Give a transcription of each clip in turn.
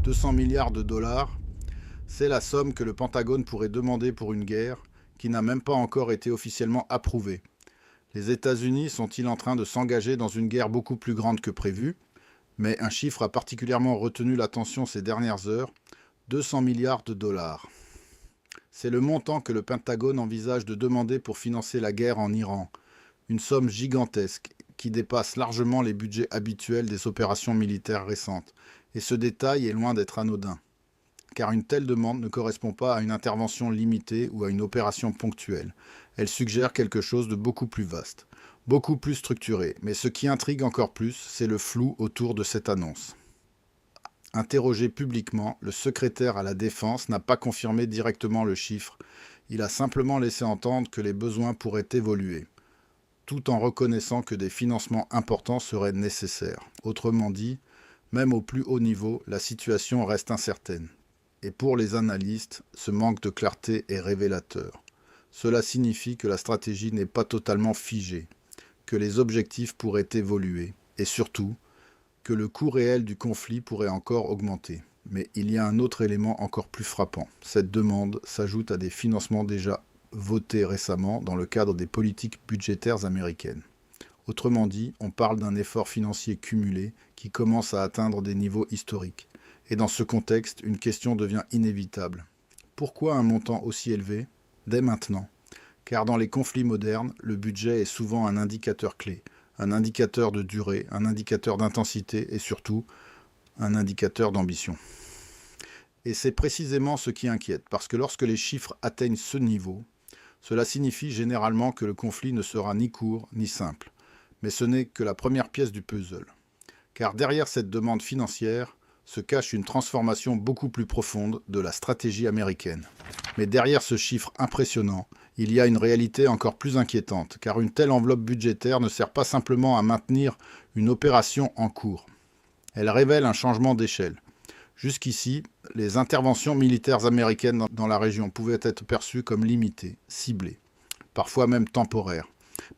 200 milliards de dollars, c'est la somme que le Pentagone pourrait demander pour une guerre qui n'a même pas encore été officiellement approuvée. Les États-Unis sont-ils en train de s'engager dans une guerre beaucoup plus grande que prévu? Mais un chiffre a particulièrement retenu l'attention ces dernières heures, 200 milliards de dollars. C'est le montant que le Pentagone envisage de demander pour financer la guerre en Iran, une somme gigantesque qui dépasse largement les budgets habituels des opérations militaires récentes. Et ce détail est loin d'être anodin, car une telle demande ne correspond pas à une intervention limitée ou à une opération ponctuelle. Elle suggère quelque chose de beaucoup plus vaste, beaucoup plus structuré. Mais ce qui intrigue encore plus, c'est le flou autour de cette annonce. Interrogé publiquement, le secrétaire à la Défense n'a pas confirmé directement le chiffre. Il a simplement laissé entendre que les besoins pourraient évoluer, tout en reconnaissant que des financements importants seraient nécessaires. Autrement dit, même au plus haut niveau, la situation reste incertaine. Et pour les analystes, ce manque de clarté est révélateur. Cela signifie que la stratégie n'est pas totalement figée, que les objectifs pourraient évoluer, et surtout, que le coût réel du conflit pourrait encore augmenter. Mais il y a un autre élément encore plus frappant. Cette demande s'ajoute à des financements déjà votés récemment dans le cadre des politiques budgétaires américaines. Autrement dit, on parle d'un effort financier cumulé qui commence à atteindre des niveaux historiques. Et dans ce contexte, une question devient inévitable. Pourquoi un montant aussi élevé dès maintenant? Car dans les conflits modernes, le budget est souvent un indicateur clé, un indicateur de durée, un indicateur d'intensité et surtout un indicateur d'ambition. Et c'est précisément ce qui inquiète, parce que lorsque les chiffres atteignent ce niveau, cela signifie généralement que le conflit ne sera ni court ni simple. Mais ce n'est que la première pièce du puzzle. Car derrière cette demande financière se cache une transformation beaucoup plus profonde de la stratégie américaine. Mais derrière ce chiffre impressionnant, il y a une réalité encore plus inquiétante, car une telle enveloppe budgétaire ne sert pas simplement à maintenir une opération en cours. Elle révèle un changement d'échelle. Jusqu'ici, les interventions militaires américaines dans la région pouvaient être perçues comme limitées, ciblées, parfois même temporaires.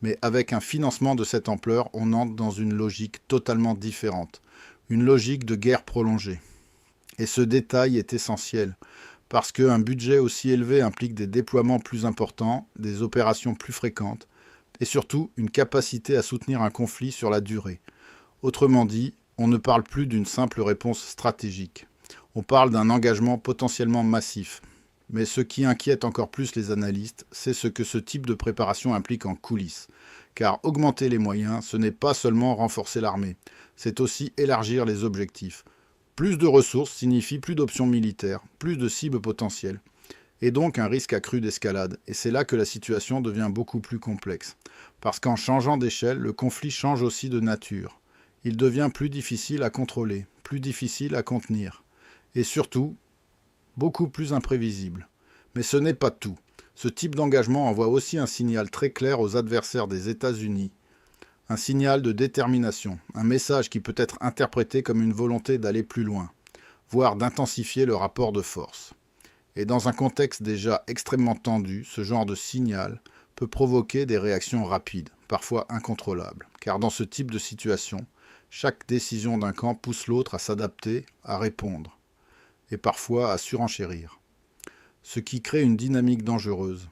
Mais avec un financement de cette ampleur, on entre dans une logique totalement différente, une logique de guerre prolongée. Et ce détail est essentiel, parce qu'un budget aussi élevé implique des déploiements plus importants, des opérations plus fréquentes, et surtout une capacité à soutenir un conflit sur la durée. Autrement dit, on ne parle plus d'une simple réponse stratégique. On parle d'un engagement potentiellement massif. Mais ce qui inquiète encore plus les analystes, c'est ce que ce type de préparation implique en coulisses. Car augmenter les moyens, ce n'est pas seulement renforcer l'armée, c'est aussi élargir les objectifs. Plus de ressources signifie plus d'options militaires, plus de cibles potentielles, et donc un risque accru d'escalade. Et c'est là que la situation devient beaucoup plus complexe. Parce qu'en changeant d'échelle, le conflit change aussi de nature. Il devient plus difficile à contrôler, plus difficile à contenir. Et surtout, beaucoup plus imprévisible. Mais ce n'est pas tout. Ce type d'engagement envoie aussi un signal très clair aux adversaires des États-Unis. Un signal de détermination, un message qui peut être interprété comme une volonté d'aller plus loin, voire d'intensifier le rapport de force. Et dans un contexte déjà extrêmement tendu, ce genre de signal peut provoquer des réactions rapides, parfois incontrôlables. Car dans ce type de situation, chaque décision d'un camp pousse l'autre à s'adapter, à répondre, et parfois à surenchérir. Ce qui crée une dynamique dangereuse.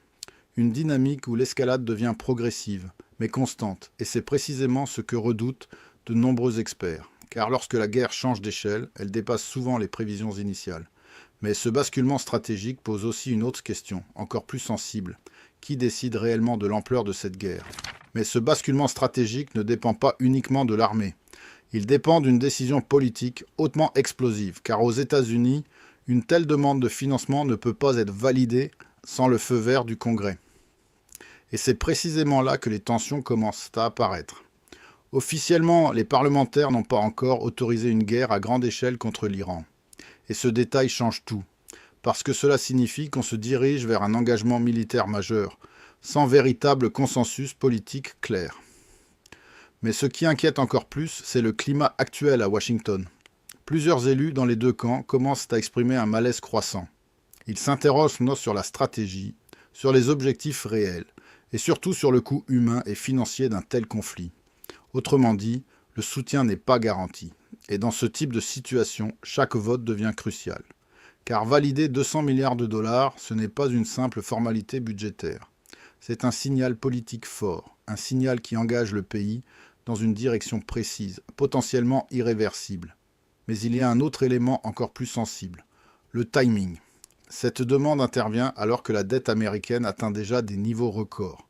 Une dynamique où l'escalade devient progressive, mais constante, et c'est précisément ce que redoutent de nombreux experts. Car lorsque la guerre change d'échelle, elle dépasse souvent les prévisions initiales. Mais ce basculement stratégique pose aussi une autre question, encore plus sensible. Qui décide réellement de l'ampleur de cette guerre? Mais ce basculement stratégique ne dépend pas uniquement de l'armée. Il dépend d'une décision politique hautement explosive, car aux États-Unis, une telle demande de financement ne peut pas être validée sans le feu vert du Congrès. Et c'est précisément là que les tensions commencent à apparaître. Officiellement, les parlementaires n'ont pas encore autorisé une guerre à grande échelle contre l'Iran. Et ce détail change tout, parce que cela signifie qu'on se dirige vers un engagement militaire majeur, sans véritable consensus politique clair. Mais ce qui inquiète encore plus, c'est le climat actuel à Washington. Plusieurs élus dans les deux camps commencent à exprimer un malaise croissant. Ils s'interrogent non sur la stratégie, sur les objectifs réels, et surtout sur le coût humain et financier d'un tel conflit. Autrement dit, le soutien n'est pas garanti. Et dans ce type de situation, chaque vote devient crucial. Car valider 200 milliards de dollars, ce n'est pas une simple formalité budgétaire. C'est un signal politique fort, un signal qui engage le pays dans une direction précise, potentiellement irréversible. Mais il y a un autre élément encore plus sensible, le timing. Cette demande intervient alors que la dette américaine atteint déjà des niveaux records.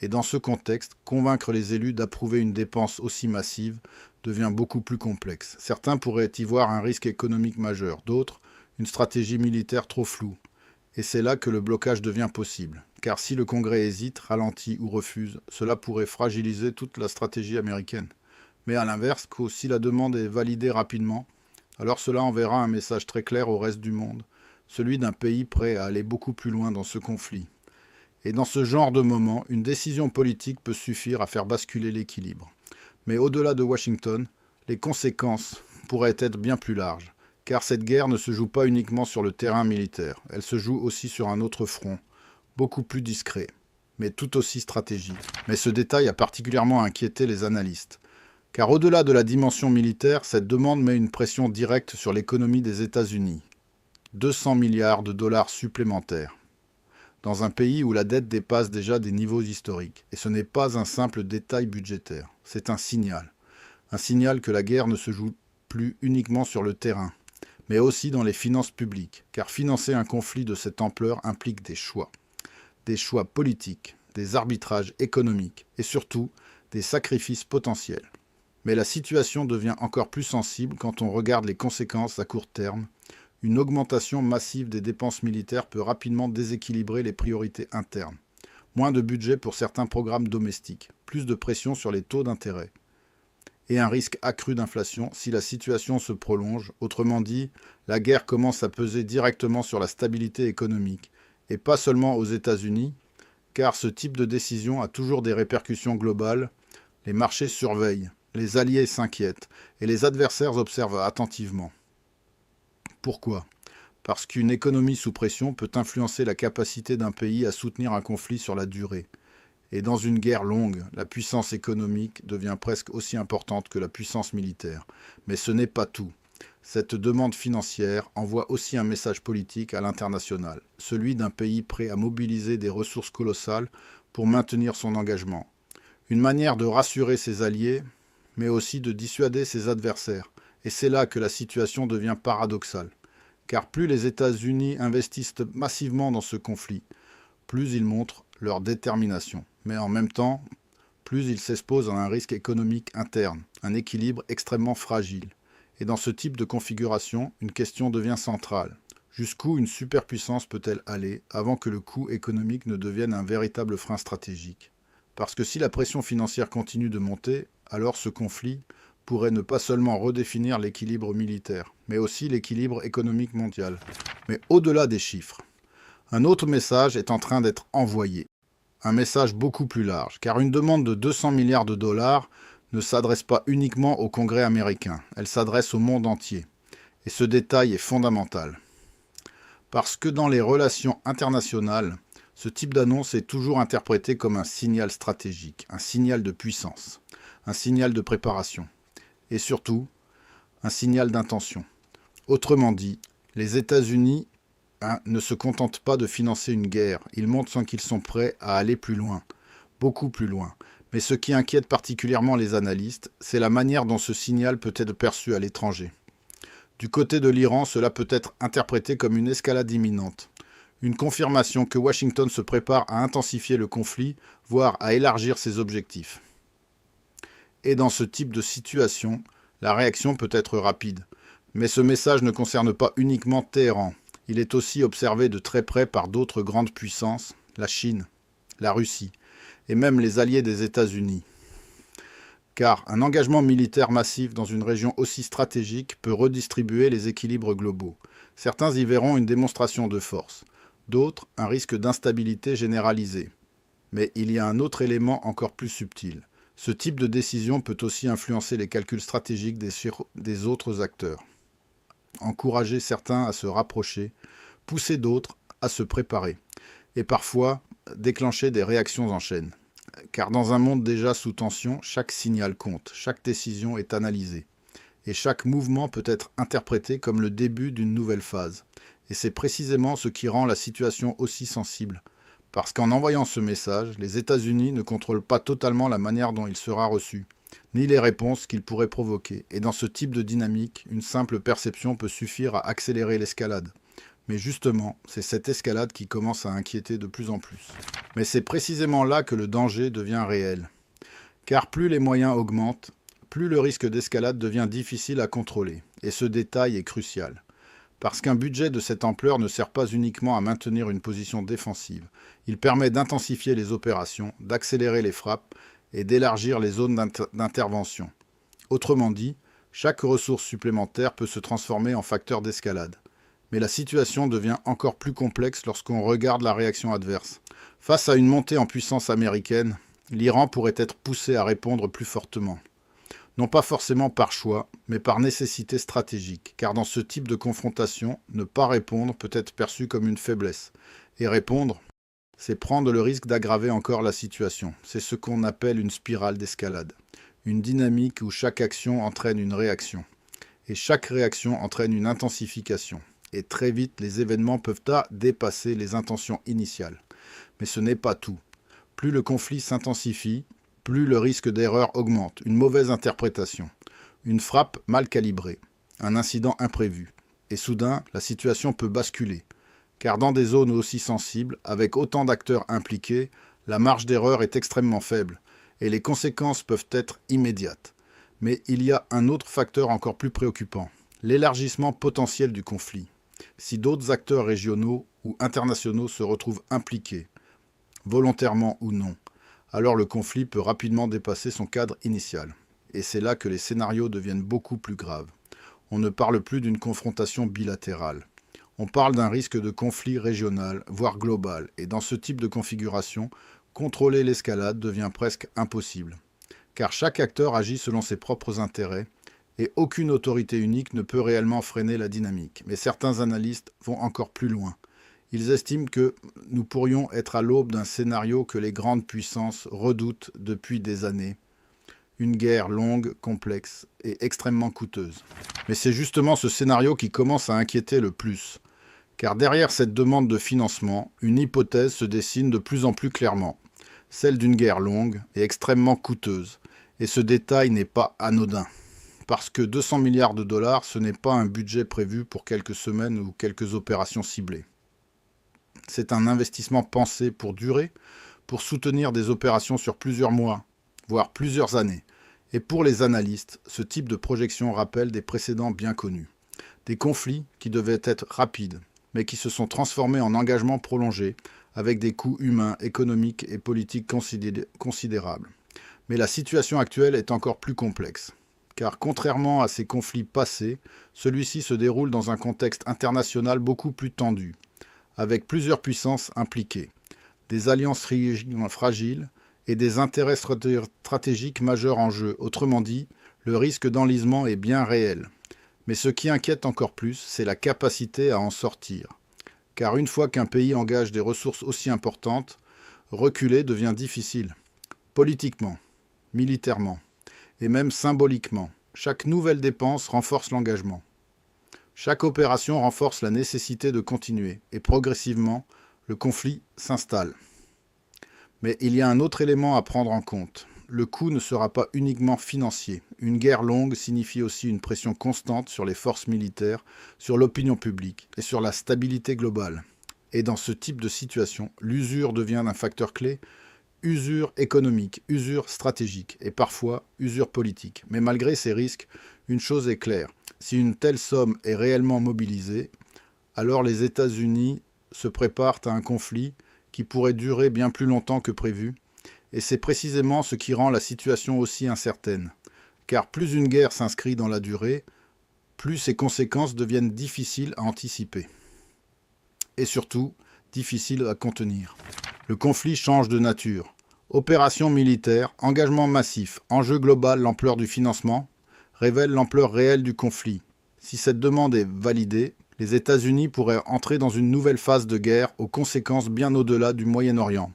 Et dans ce contexte, convaincre les élus d'approuver une dépense aussi massive devient beaucoup plus complexe. Certains pourraient y voir un risque économique majeur, d'autres, une stratégie militaire trop floue. Et c'est là que le blocage devient possible. Car si le Congrès hésite, ralentit ou refuse, cela pourrait fragiliser toute la stratégie américaine. Mais à l'inverse, si la demande est validée rapidement, alors cela enverra un message très clair au reste du monde, celui d'un pays prêt à aller beaucoup plus loin dans ce conflit. Et dans ce genre de moment, une décision politique peut suffire à faire basculer l'équilibre. Mais au-delà de Washington, les conséquences pourraient être bien plus larges. Car cette guerre ne se joue pas uniquement sur le terrain militaire, elle se joue aussi sur un autre front, beaucoup plus discret, mais tout aussi stratégique. Mais ce détail a particulièrement inquiété les analystes. Car au-delà de la dimension militaire, cette demande met une pression directe sur l'économie des États-Unis. 200 milliards de dollars supplémentaires. Dans un pays où la dette dépasse déjà des niveaux historiques. Et ce n'est pas un simple détail budgétaire, c'est un signal. Un signal que la guerre ne se joue plus uniquement sur le terrain, mais aussi dans les finances publiques, car financer un conflit de cette ampleur implique des choix politiques, des arbitrages économiques et surtout des sacrifices potentiels. Mais la situation devient encore plus sensible quand on regarde les conséquences à court terme. Une augmentation massive des dépenses militaires peut rapidement déséquilibrer les priorités internes. Moins de budget pour certains programmes domestiques, plus de pression sur les taux d'intérêt. Et un risque accru d'inflation si la situation se prolonge. Autrement dit, la guerre commence à peser directement sur la stabilité économique, et pas seulement aux États-Unis, car ce type de décision a toujours des répercussions globales. Les marchés surveillent, les alliés s'inquiètent, et les adversaires observent attentivement. Pourquoi ? Parce qu'une économie sous pression peut influencer la capacité d'un pays à soutenir un conflit sur la durée. Et dans une guerre longue, la puissance économique devient presque aussi importante que la puissance militaire. Mais ce n'est pas tout. Cette demande financière envoie aussi un message politique à l'international, celui d'un pays prêt à mobiliser des ressources colossales pour maintenir son engagement. Une manière de rassurer ses alliés, mais aussi de dissuader ses adversaires. Et c'est là que la situation devient paradoxale. Car plus les États-Unis investissent massivement dans ce conflit, plus ils montrent leur détermination. Mais en même temps, plus ils s'exposent à un risque économique interne, un équilibre extrêmement fragile. Et dans ce type de configuration, une question devient centrale. Jusqu'où une superpuissance peut-elle aller avant que le coût économique ne devienne un véritable frein stratégique ? Parce que si la pression financière continue de monter, alors ce conflit pourrait ne pas seulement redéfinir l'équilibre militaire, mais aussi l'équilibre économique mondial. Mais au-delà des chiffres, un autre message est en train d'être envoyé. Un message beaucoup plus large, car une demande de 200 milliards de dollars ne s'adresse pas uniquement au Congrès américain, elle s'adresse au monde entier. Et ce détail est fondamental. Parce que dans les relations internationales, ce type d'annonce est toujours interprété comme un signal stratégique, un signal de puissance, un signal de préparation, et surtout, un signal d'intention. Autrement dit, les États-Unis ne se contentent pas de financer une guerre, ils montrent qu'ils sont prêts à aller plus loin, beaucoup plus loin. Mais ce qui inquiète particulièrement les analystes, c'est la manière dont ce signal peut être perçu à l'étranger. Du côté de l'Iran, cela peut être interprété comme une escalade imminente, une confirmation que Washington se prépare à intensifier le conflit, voire à élargir ses objectifs. Et dans ce type de situation, la réaction peut être rapide. Mais ce message ne concerne pas uniquement Téhéran. Il est aussi observé de très près par d'autres grandes puissances, la Chine, la Russie, et même les alliés des États-Unis. Car un engagement militaire massif dans une région aussi stratégique peut redistribuer les équilibres globaux. Certains y verront une démonstration de force, d'autres un risque d'instabilité généralisée. Mais il y a un autre élément encore plus subtil. Ce type de décision peut aussi influencer les calculs stratégiques des autres acteurs. Encourager certains à se rapprocher, pousser d'autres à se préparer, et parfois déclencher des réactions en chaîne. Car dans un monde déjà sous tension, chaque signal compte, chaque décision est analysée. et chaque mouvement peut être interprété comme le début d'une nouvelle phase. Et c'est précisément ce qui rend la situation aussi sensible. Parce qu'en envoyant ce message, les États-Unis ne contrôlent pas totalement la manière dont il sera reçu, ni les réponses qu'il pourrait provoquer. Et dans ce type de dynamique, une simple perception peut suffire à accélérer l'escalade. Mais justement, c'est cette escalade qui commence à inquiéter de plus en plus. Mais c'est précisément là que le danger devient réel. Car plus les moyens augmentent, plus le risque d'escalade devient difficile à contrôler. Et ce détail est crucial. Parce qu'un budget de cette ampleur ne sert pas uniquement à maintenir une position défensive. Il permet d'intensifier les opérations, d'accélérer les frappes et d'élargir les zones d'intervention. Autrement dit, chaque ressource supplémentaire peut se transformer en facteur d'escalade. Mais la situation devient encore plus complexe lorsqu'on regarde la réaction adverse. Face à une montée en puissance américaine, l'Iran pourrait être poussé à répondre plus fortement. Non pas forcément par choix, mais par nécessité stratégique, car dans ce type de confrontation, ne pas répondre peut être perçu comme une faiblesse. Et répondre, c'est prendre le risque d'aggraver encore la situation. C'est ce qu'on appelle une spirale d'escalade. Une dynamique où chaque action entraîne une réaction. Et chaque réaction entraîne une intensification. Et très vite, les événements peuvent dépasser les intentions initiales. Mais ce n'est pas tout. Plus le conflit s'intensifie, plus le risque d'erreur augmente. Une mauvaise interprétation, une frappe mal calibrée, un incident imprévu. Et soudain, la situation peut basculer. Car dans des zones aussi sensibles, avec autant d'acteurs impliqués, la marge d'erreur est extrêmement faible et les conséquences peuvent être immédiates. Mais il y a un autre facteur encore plus préoccupant, l'élargissement potentiel du conflit. Si d'autres acteurs régionaux ou internationaux se retrouvent impliqués, volontairement ou non, alors le conflit peut rapidement dépasser son cadre initial. Et c'est là que les scénarios deviennent beaucoup plus graves. On ne parle plus d'une confrontation bilatérale. On parle d'un risque de conflit régional, voire global. Et dans ce type de configuration, contrôler l'escalade devient presque impossible. Car chaque acteur agit selon ses propres intérêts, et aucune autorité unique ne peut réellement freiner la dynamique. Mais certains analystes vont encore plus loin. Ils estiment que nous pourrions être à l'aube d'un scénario que les grandes puissances redoutent depuis des années. Une guerre longue, complexe et extrêmement coûteuse. Mais c'est justement ce scénario qui commence à inquiéter le plus. Car derrière cette demande de financement, une hypothèse se dessine de plus en plus clairement. Celle d'une guerre longue et extrêmement coûteuse. Et ce détail n'est pas anodin. Parce que 200 milliards de dollars, ce n'est pas un budget prévu pour quelques semaines ou quelques opérations ciblées. C'est un investissement pensé pour durer, pour soutenir des opérations sur plusieurs mois, voire plusieurs années. Et pour les analystes, ce type de projection rappelle des précédents bien connus. Des conflits qui devaient être rapides, mais qui se sont transformés en engagements prolongés, avec des coûts humains, économiques et politiques considérables. Mais la situation actuelle est encore plus complexe. Car contrairement à ces conflits passés, celui-ci se déroule dans un contexte international beaucoup plus tendu, avec plusieurs puissances impliquées, des alliances fragiles et des intérêts stratégiques majeurs en jeu. Autrement dit, le risque d'enlisement est bien réel. Mais ce qui inquiète encore plus, c'est la capacité à en sortir. Car une fois qu'un pays engage des ressources aussi importantes, reculer devient difficile. Politiquement, militairement et même symboliquement, chaque nouvelle dépense renforce l'engagement. Chaque opération renforce la nécessité de continuer et progressivement, le conflit s'installe. Mais il y a un autre élément à prendre en compte. Le coût ne sera pas uniquement financier. Une guerre longue signifie aussi une pression constante sur les forces militaires, sur l'opinion publique et sur la stabilité globale. Et dans ce type de situation, l'usure devient un facteur clé. Usure économique, usure stratégique et parfois usure politique. Mais malgré ces risques, une chose est claire. Si une telle somme est réellement mobilisée, alors les États-Unis se préparent à un conflit qui pourrait durer bien plus longtemps que prévu. Et c'est précisément ce qui rend la situation aussi incertaine. Car plus une guerre s'inscrit dans la durée, plus ses conséquences deviennent difficiles à anticiper. Et surtout, difficiles à contenir. Le conflit change de nature. Opération militaire, engagement massif, enjeu global, l'ampleur du financement, révèle l'ampleur réelle du conflit. Si cette demande est validée, les États-Unis pourraient entrer dans une nouvelle phase de guerre aux conséquences bien au-delà du Moyen-Orient.